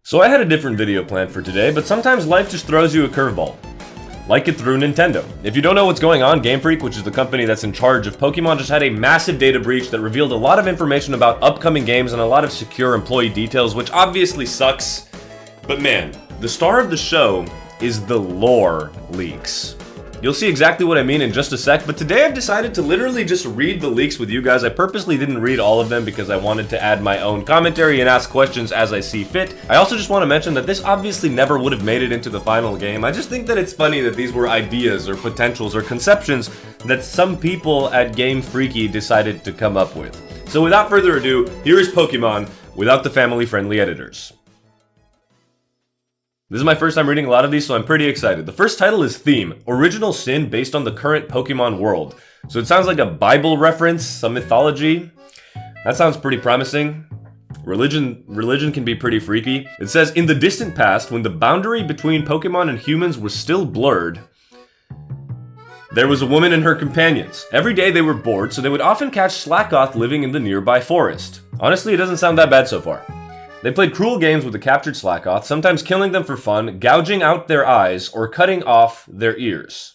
So I had a different video planned for today, but sometimes life just throws you a curveball. Like it threw Nintendo. If you don't know what's going on, Game Freak, which is the company that's in charge of Pokemon, just had a massive data breach that revealed a lot of information about upcoming games and a lot of secure employee details, which obviously sucks. But man, the star of the show is the lore leaks. You'll see exactly what I mean in just a sec, but today I've decided to literally just read the leaks with you guys. I purposely didn't read all of them because I wanted to add my own commentary and ask questions as I see fit. I also just want to mention that this obviously never would have made it into the final game. I just think that it's funny that these were ideas or potentials or conceptions that some people at Game Freaky decided to come up with. So without further ado, here is Pokemon without the family-friendly editors. This is my first time reading a lot of these, so I'm pretty excited. The first title is Theme, Original Sin based on the current Pokemon world. So it sounds like a Bible reference, some mythology. That sounds pretty promising. Religion can be pretty freaky. It says, in the distant past, when the boundary between Pokemon and humans was still blurred, there was a woman and her companions. Every day they were bored, so they would often catch Slakoth living in the nearby forest. Honestly, it doesn't sound that bad so far. They played cruel games with the captured Slakoth, sometimes killing them for fun, gouging out their eyes, or cutting off their ears.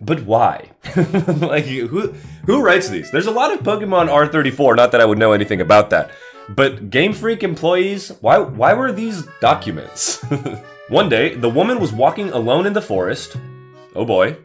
But why? Like, who writes these? There's a lot of Pokemon R34, not that I would know anything about that. But Game Freak employees, why were these documents? One day, the woman was walking alone in the forest, oh boy,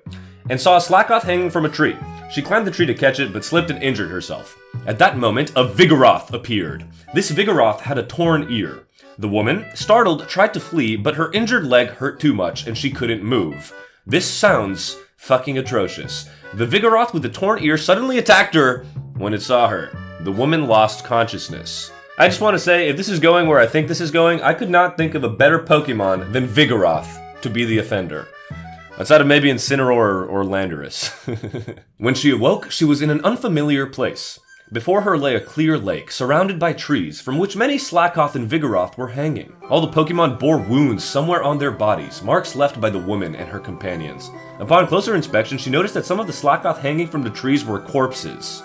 and saw a Slakoth hanging from a tree. She climbed the tree to catch it, but slipped and injured herself. At that moment, a Vigoroth appeared. This Vigoroth had a torn ear. The woman, startled, tried to flee, but her injured leg hurt too much and she couldn't move. This sounds fucking atrocious. The Vigoroth with the torn ear suddenly attacked her when it saw her. The woman lost consciousness. I just want to say, if this is going where I think this is going, I could not think of a better Pokemon than Vigoroth to be the offender. Outside of maybe Incineroar or Landorus. When she awoke, she was in an unfamiliar place. Before her lay a clear lake, surrounded by trees, from which many Slakoth and Vigoroth were hanging. All the Pokemon bore wounds somewhere on their bodies, marks left by the woman and her companions. Upon closer inspection, she noticed that some of the Slakoth hanging from the trees were corpses.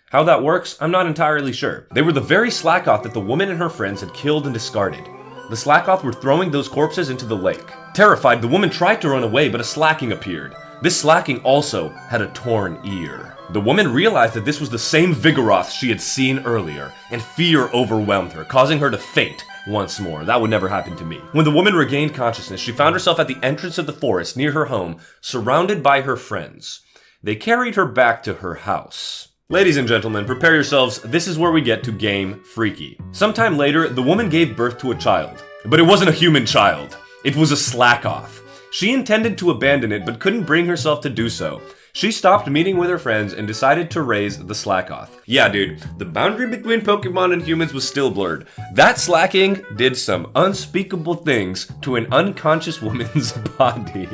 How that works, I'm not entirely sure. They were the very Slakoth that the woman and her friends had killed and discarded. The Slakoth were throwing those corpses into the lake. Terrified, the woman tried to run away, but a Slaking appeared. This Slaking also had a torn ear. The woman realized that this was the same Vigoroth she had seen earlier, and fear overwhelmed her, causing her to faint once more. That would never happen to me. When the woman regained consciousness, she found herself at the entrance of the forest near her home, surrounded by her friends. They carried her back to her house. Ladies and gentlemen, prepare yourselves. This is where we get to Game Freaky. Sometime later, the woman gave birth to a child. But it wasn't a human child. It was a Slakoth. She intended to abandon it, but couldn't bring herself to do so. She stopped meeting with her friends and decided to raise the Slakoth. Yeah, dude, the boundary between Pokemon and humans was still blurred. That Slaking did some unspeakable things to an unconscious woman's body.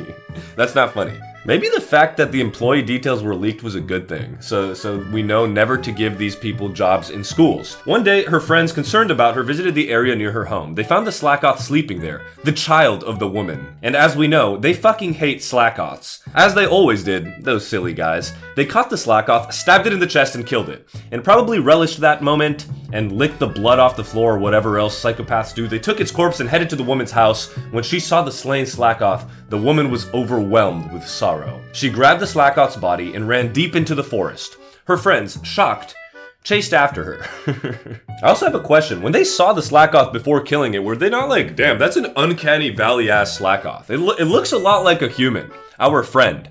That's not funny. Maybe the fact that the employee details were leaked was a good thing, so we know never to give these people jobs in schools. One day, her friends, concerned about her, visited the area near her home. They found the Slakoth sleeping there, the child of the woman. And as we know, they fucking hate Slakoths. As they always did, those silly guys. They caught the Slakoth, stabbed it in the chest, and killed it. And probably relished that moment and licked the blood off the floor or whatever else psychopaths do. They took its corpse and headed to the woman's house. When she saw the slain Slakoth, the woman was overwhelmed with sorrow. She grabbed the Slakoth's body and ran deep into the forest. Her friends, shocked, chased after her. I also have a question. When they saw the Slakoth before killing it, were they not like, damn, that's an uncanny valley-ass Slakoth. It looks a lot like a human, our friend.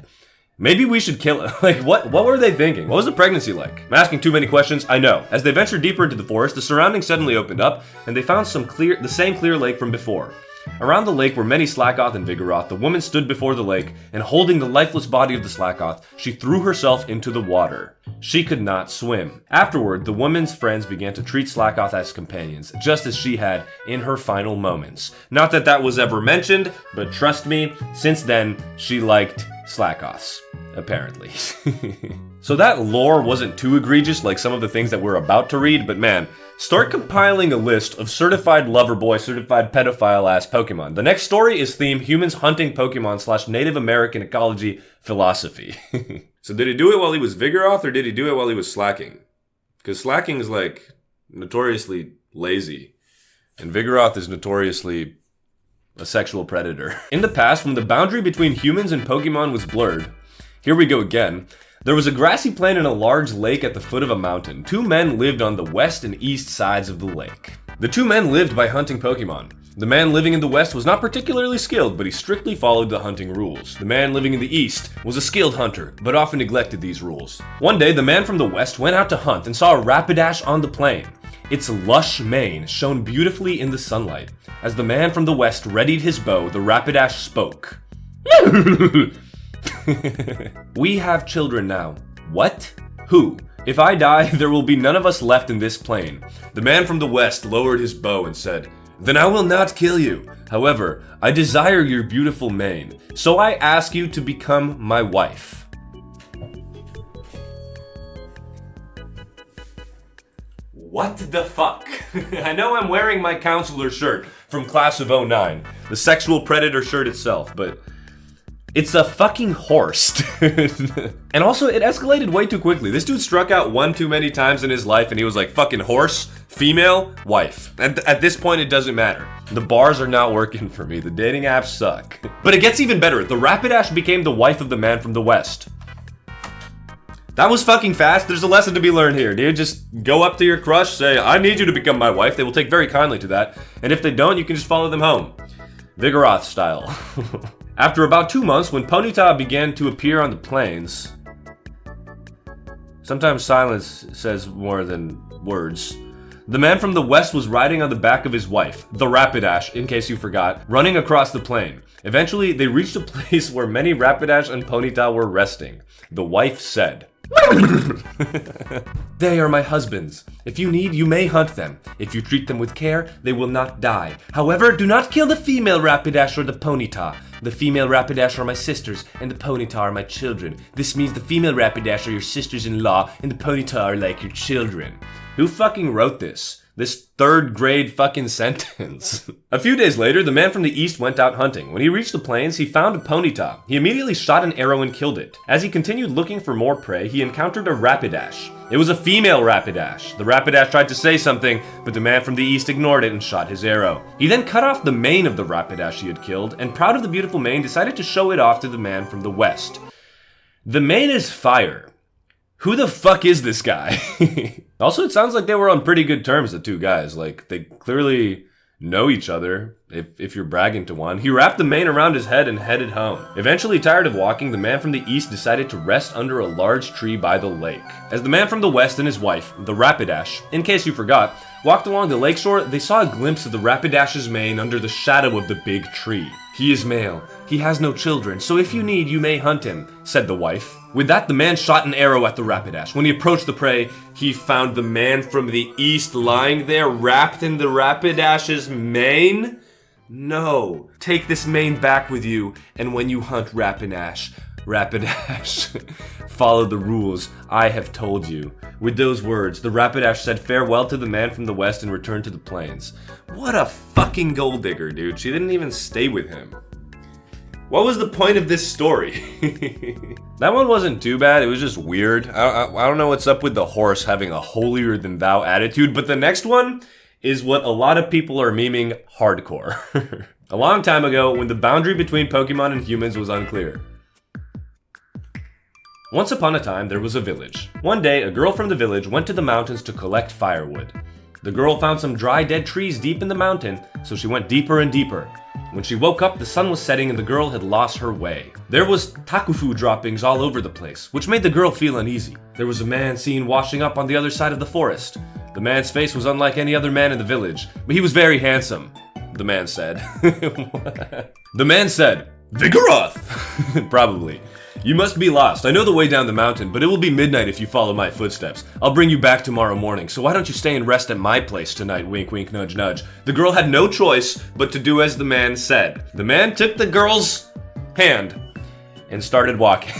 Maybe we should kill it. Like, what were they thinking? What was the pregnancy like? I'm asking too many questions, I know. As they ventured deeper into the forest, the surroundings suddenly opened up, and they found the same clear lake from before. Around the lake were many Slakoth and Vigoroth. The woman stood before the lake, and holding the lifeless body of the Slakoth, she threw herself into the water. She could not swim. Afterward, the woman's friends began to treat Slakoth as companions, just as she had in her final moments. Not that that was ever mentioned, but trust me, since then, she liked Slakoths. Apparently. So that lore wasn't too egregious like some of the things that we're about to read, but man, start compiling a list of certified lover boy, certified pedophile ass Pokemon. The next story is themed humans hunting Pokemon / Native American ecology philosophy. So did he do it while he was Vigoroth or did he do it while he was Slaking? Because Slaking is like notoriously lazy. And Vigoroth is notoriously a sexual predator. In the past, when the boundary between humans and Pokemon was blurred, here we go again, there was a grassy plain and a large lake at the foot of a mountain. Two men lived on the west and east sides of the lake. The two men lived by hunting Pokemon. The man living in the west was not particularly skilled, but he strictly followed the hunting rules. The man living in the east was a skilled hunter, but often neglected these rules. One day, the man from the west went out to hunt and saw a Rapidash on the plain. Its lush mane shone beautifully in the sunlight. As the man from the west readied his bow, the Rapidash spoke. We have children now. What? Who? If I die, there will be none of us left in this plain. The man from the west lowered his bow and said, Then I will not kill you. However, I desire your beautiful mane, so I ask you to become my wife. What the fuck? I know I'm wearing my counselor shirt from class of 09, the sexual predator shirt itself, but it's a fucking horse, dude. And also, it escalated way too quickly. This dude struck out one too many times in his life, and he was like, fucking horse, female, wife. At this point, it doesn't matter. The bars are not working for me. The dating apps suck. But it gets even better. The Rapidash became the wife of the man from the west. That was fucking fast. There's a lesson to be learned here, dude. Just go up to your crush, say, I need you to become my wife. They will take very kindly to that. And if they don't, you can just follow them home. Vigoroth style. After about 2 months, when Ponyta began to appear on the plains, sometimes silence says more than words, the man from the west was riding on the back of his wife, the Rapidash, in case you forgot, running across the plain. Eventually, they reached a place where many Rapidash and Ponyta were resting. The wife said, They are my husbands. If you need, you may hunt them. If you treat them with care, they will not die. However, do not kill the female Rapidash or the Ponyta. The female Rapidash are my sisters, and the Ponyta are my children. This means the female Rapidash are your sisters-in-law, and the Ponyta are like your children. Who fucking wrote this? This third grade fucking sentence. A few days later, the man from the east went out hunting. When he reached the plains, he found a Ponyta. He immediately shot an arrow and killed it. As he continued looking for more prey, he encountered a Rapidash. It was a female Rapidash. The Rapidash tried to say something, but the man from the east ignored it and shot his arrow. He then cut off the mane of the Rapidash he had killed, and proud of the beautiful mane, decided to show it off to the man from the west. The mane is fire. Who the fuck is this guy? Also, it sounds like they were on pretty good terms, the two guys. Like, they clearly know each other, if you're bragging to one. He wrapped the mane around his head and headed home. Eventually, tired of walking, the man from the east decided to rest under a large tree by the lake. As the man from the west and his wife, the Rapidash, in case you forgot, walked along the lakeshore, they saw a glimpse of the Rapidash's mane under the shadow of the big tree. He is male. He has no children, so if you need, you may hunt him, said the wife. With that, the man shot an arrow at the Rapidash. When he approached the prey, he found the man from the east lying there, wrapped in the Rapidash's mane. No. Take this mane back with you, and when you hunt Rapidash, follow the rules I have told you. With those words, the Rapidash said farewell to the man from the west and returned to the plains. What a fucking gold digger, dude. She didn't even stay with him. What was the point of this story? That one wasn't too bad. It was just weird. I don't know what's up with the horse having a holier-than-thou attitude, but the next one is what a lot of people are memeing hardcore. A long time ago, when the boundary between Pokemon and humans was unclear. Once upon a time, there was a village. One day, a girl from the village went to the mountains to collect firewood. The girl found some dry, dead trees deep in the mountain, so she went deeper and deeper. When she woke up, the sun was setting and the girl had lost her way. There was takufu droppings all over the place, which made the girl feel uneasy. There was a man seen washing up on the other side of the forest. The man's face was unlike any other man in the village, but he was very handsome, the man said. The man said, Vigoroth! Probably. You must be lost. I know the way down the mountain, but it will be midnight if you follow my footsteps. I'll bring you back tomorrow morning, so why don't you stay and rest at my place tonight, wink wink nudge nudge. The girl had no choice but to do as the man said. The man took the girl's hand and started walking.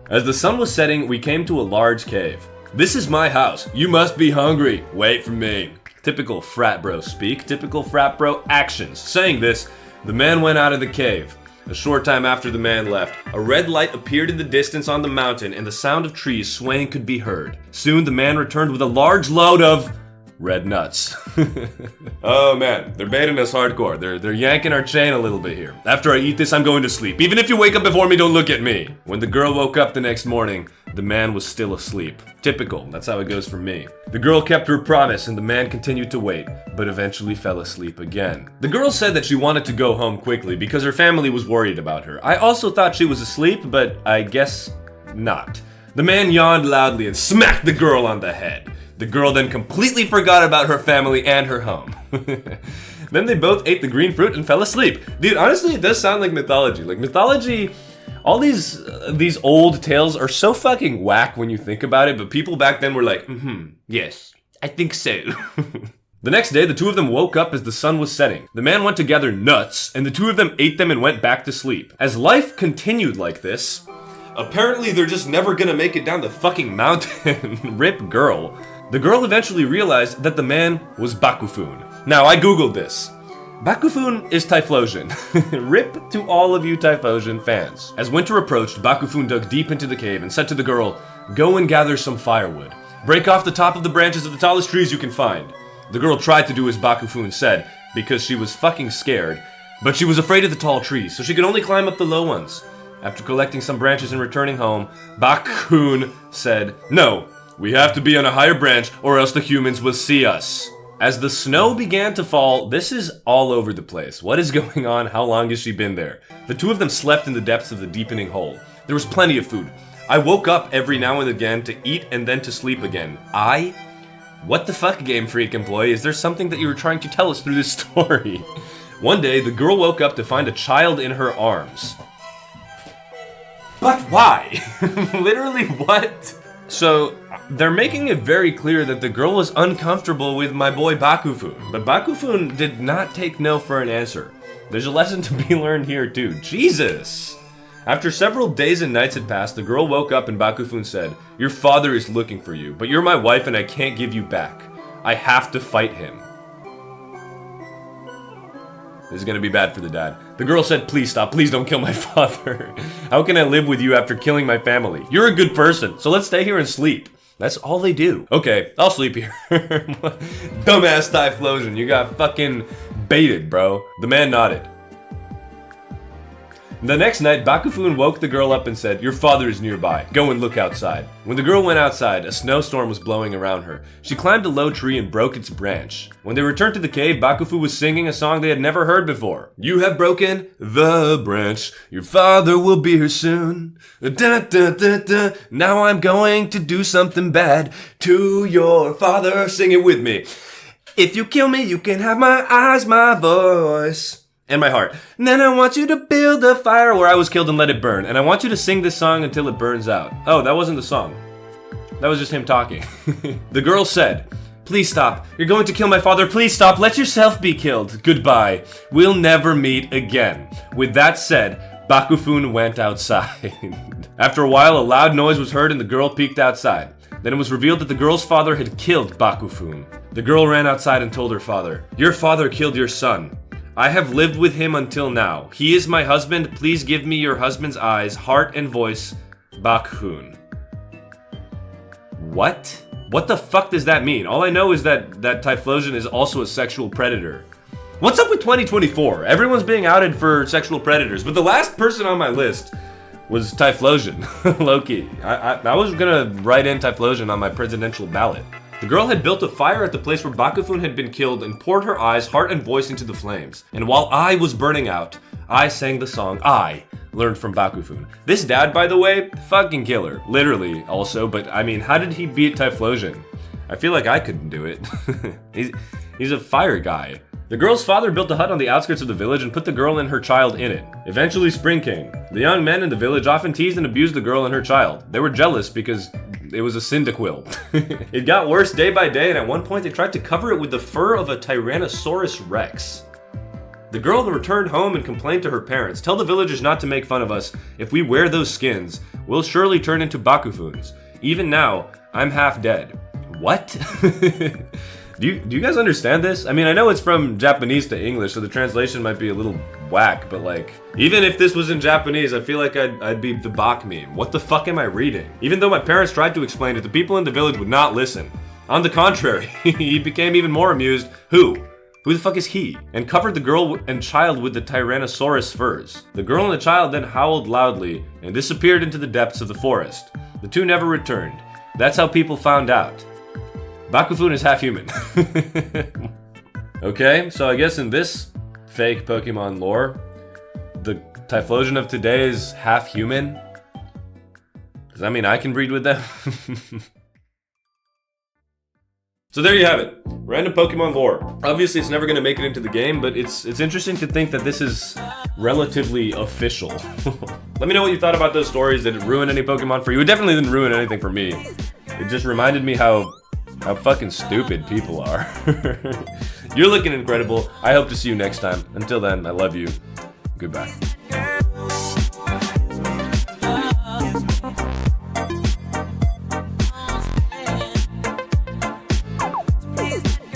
As the sun was setting, we came to a large cave. This is my house. You must be hungry. Wait for me. Typical frat bro speak, typical frat bro actions. Saying this, the man went out of the cave. A short time after the man left, a red light appeared in the distance on the mountain and the sound of trees swaying could be heard. Soon the man returned with a large load of red nuts. Oh man, they're baiting us hardcore. They're yanking our chain a little bit here. After I eat this, I'm going to sleep. Even if you wake up before me, don't look at me. When the girl woke up the next morning, the man was still asleep. Typical, that's how it goes for me. The girl kept her promise and the man continued to wait, but eventually fell asleep again. The girl said that she wanted to go home quickly because her family was worried about her. I also thought she was asleep, but I guess not. The man yawned loudly and smacked the girl on the head. The girl then completely forgot about her family and her home. Then they both ate the green fruit and fell asleep. Dude, honestly, it does sound like mythology. Like mythology, all these old tales are so fucking whack when you think about it, but people back then were like, yes, I think so. The next day, the two of them woke up as the sun was setting. The man went to gather nuts, and the two of them ate them and went back to sleep. As life continued like this, apparently they're just never gonna make it down the fucking mountain. Rip girl. The girl eventually realized that the man was Bakufun. Now, I googled this. Bakufun is Typhlosion. Rip to all of you Typhlosion fans. As winter approached, Bakufun dug deep into the cave and said to the girl, "Go and gather some firewood. Break off the top of the branches of the tallest trees you can find." The girl tried to do as Bakufun said, because she was fucking scared, but she was afraid of the tall trees, so she could only climb up the low ones. After collecting some branches and returning home, Bakun said, "No, we have to be on a higher branch or else the humans will see us." As the snow began to fall, this is all over the place. What is going on? How long has she been there? The two of them slept in the depths of the deepening hole. There was plenty of food. I woke up every now and again to eat and then to sleep again. What the fuck, Game Freak employee? Is there something that you were trying to tell us through this story? One day, the girl woke up to find a child in her arms. But why? Literally, what? So, they're making it very clear that the girl was uncomfortable with my boy Bakufun, but Bakufun did not take no for an answer. There's a lesson to be learned here too. Jesus! After several days and nights had passed, the girl woke up and Bakufun said, "Your father is looking for you, but you're my wife and I can't give you back. I have to fight him." This is gonna be bad for the dad. The girl said, "Please stop, please don't kill my father. How can I live with you after killing my family? You're a good person, so let's stay here and sleep." That's all they do. Okay, I'll sleep here. Dumbass Typhlosion, you got fucking baited, bro. The man nodded. The next night, Bakufun woke the girl up and said, "Your father is nearby. Go and look outside." When the girl went outside, a snowstorm was blowing around her. She climbed a low tree and broke its branch. When they returned to the cave, Bakufu was singing a song they had never heard before. "You have broken the branch. Your father will be here soon. Da, da, da, da. Now I'm going to do something bad to your father." Sing it with me. "If you kill me, you can have my eyes, my voice, and my heart. And then I want you to build a fire where I was killed and let it burn. And I want you to sing this song until it burns out." Oh, that wasn't the song. That was just him talking. The girl said, "Please stop. You're going to kill my father. Please stop. Let yourself be killed. Goodbye. We'll never meet again." With that said, Bakufun went outside. After a while, a loud noise was heard and the girl peeked outside. Then it was revealed that the girl's father had killed Bakufun. The girl ran outside and told her father, "Your father killed your son. I have lived with him until now. He is my husband. Please give me your husband's eyes, heart, and voice. Bakun." What? What the fuck does that mean? All I know is that Typhlosion is also a sexual predator. What's up with 2024? Everyone's being outed for sexual predators, but the last person on my list was Typhlosion. Low-key. I was gonna write in Typhlosion on my presidential ballot. The girl had built a fire at the place where Bakufun had been killed and poured her eyes, heart, and voice into the flames. And while I was burning out, I sang the song I learned from Bakufun. This dad, by the way, fucking killer. Literally, also, but I mean, how did he beat Typhlosion? I feel like I couldn't do it. He's a fire guy. The girl's father built a hut on the outskirts of the village and put the girl and her child in it. Eventually, spring came. The young men in the village often teased and abused the girl and her child. They were jealous because it was a Cyndaquil. It got worse day by day, and at one point they tried to cover it with the fur of a Tyrannosaurus Rex. The girl returned home and complained to her parents, "Tell the villagers not to make fun of us. If we wear those skins, we'll surely turn into Bakufuns. Even now, I'm half dead." What? Do you guys understand this? I mean, I know it's from Japanese to English, so the translation might be a little whack, but like, even if this was in Japanese, I feel like I'd be the Bach meme. What the fuck am I reading? Even though my parents tried to explain it, the people in the village would not listen. On the contrary, he became even more amused. Who? Who the fuck is he? And covered the girl and child with the Tyrannosaurus furs. The girl and the child then howled loudly and disappeared into the depths of the forest. The two never returned. That's how people found out. Bakufun is half human. Okay, so I guess in this fake Pokemon lore, the Typhlosion of today is half human. Does that mean I can breed with them? So there you have it. Random Pokemon lore. Obviously it's never going to make it into the game, but it's interesting to think that this is relatively official. Let me know what you thought about those stories. Did it ruin any Pokemon for you? It definitely didn't ruin anything for me. It just reminded me how fucking stupid people are. You're looking incredible. I hope to see you next time. Until then, I love you. Goodbye.